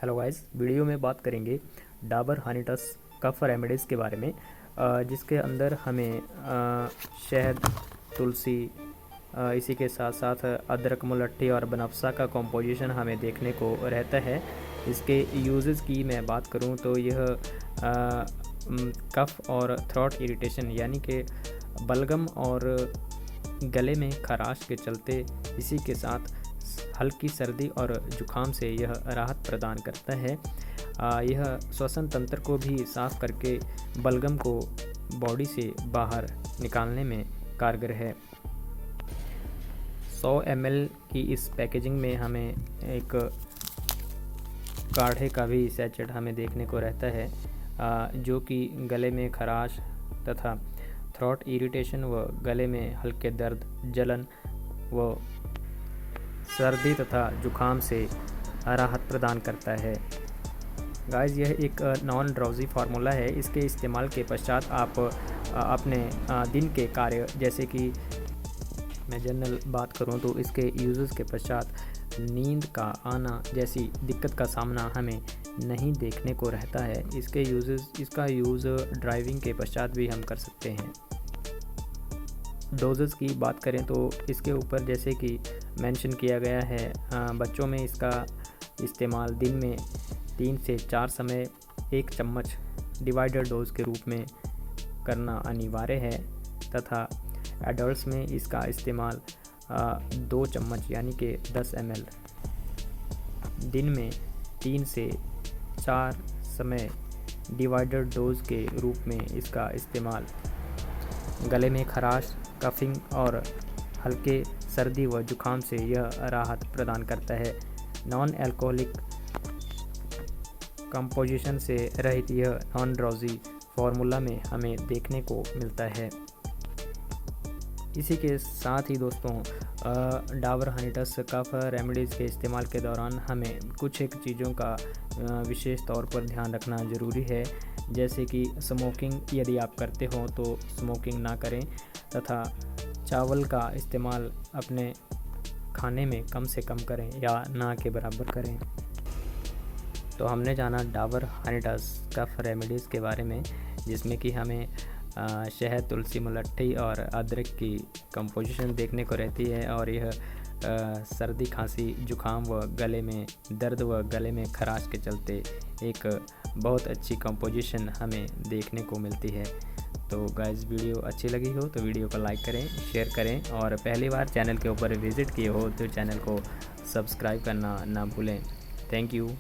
Hello guys, video में बात करेंगे डाबर हनीटस कफ रेमेडीज़ के बारे में, जिसके अंदर हमें शहद, तुलसी, इसी के साथ साथ अदरक, मुलट्ठी और बनफशा का कॉम्पोजिशन हमें देखने को रहता है। इसके यूजेस की मैं बात करूं तो यह कफ और थ्रोट इरिटेशन यानी कि बलगम और गले में खराश के चलते, इसी के साथ हल्की सर्दी और जुखाम से यह राहत प्रदान करता है। यह श्वसन तंत्र को भी साफ करके बलगम को बॉडी से बाहर निकालने में कारगर है। 100 ml की इस पैकेजिंग में हमें एक काढ़े का भी सैचेट हमें देखने को रहता है, जो कि गले में खराश तथा थ्रोट इरिटेशन व गले में हल्के दर्द, जलन व सर्दी तथा जुखाम से राहत प्रदान करता है। गाइस, यह एक नॉन ड्राउजी फार्मूला है। इसके इस्तेमाल के पश्चात आप अपने दिन के कार्य, जैसे कि मैं जनरल बात करूं तो इसके यूजेस के पश्चात नींद का आना जैसी दिक्कत का सामना हमें नहीं देखने को रहता है। इसका यूज़ ड्राइविंग के पश्चात भी हम कर सकते हैं। डोजेस की बात करें तो इसके ऊपर जैसे कि मेंशन किया गया है, बच्चों में इसका इस्तेमाल दिन में 3 से 4 समय 1 चम्मच डिवाइडर डोज के रूप में करना अनिवार्य है, तथा एडल्ट्स में इसका इस्तेमाल 2 चम्मच यानी कि 10 ml दिन में 3 से 4 समय डिवाइडर डोज के रूप में इसका इस्तेमाल गले में खराश, कफिंग और हल्के सर्दी व जुखाम से यह राहत प्रदान करता है। नॉन अल्कोहलिक कंपोजिशन से रहित यह नॉन ड्राउजी फार्मूला में हमें देखने को मिलता है। इसी के साथ ही दोस्तों, डाबर हनीटस कफ रेमेडीज़ के इस्तेमाल के दौरान हमें कुछ एक चीज़ों का विशेष तौर पर ध्यान रखना ज़रूरी है, जैसे कि स्मोकिंग यदि आप करते हो तो स्मोकिंग ना करें, तथा चावल का इस्तेमाल अपने खाने में कम से कम करें या ना के बराबर करें। तो हमने जाना डाबर हनीटस कफ रेमेडीज़ के बारे में, जिसमें कि हमें शहद, तुलसी, मुलट्ठी और अदरक की कंपोजिशन देखने को रहती है, और यह सर्दी, खांसी, जुखाम व गले में दर्द व गले में खराश के चलते एक बहुत अच्छी कंपोजिशन हमें देखने को मिलती है। तो गाइस, वीडियो अच्छी लगी हो तो वीडियो को लाइक करें, शेयर करें, और पहली बार चैनल के ऊपर विज़िट किए हो तो चैनल को सब्सक्राइब करना ना भूलें। Thank you.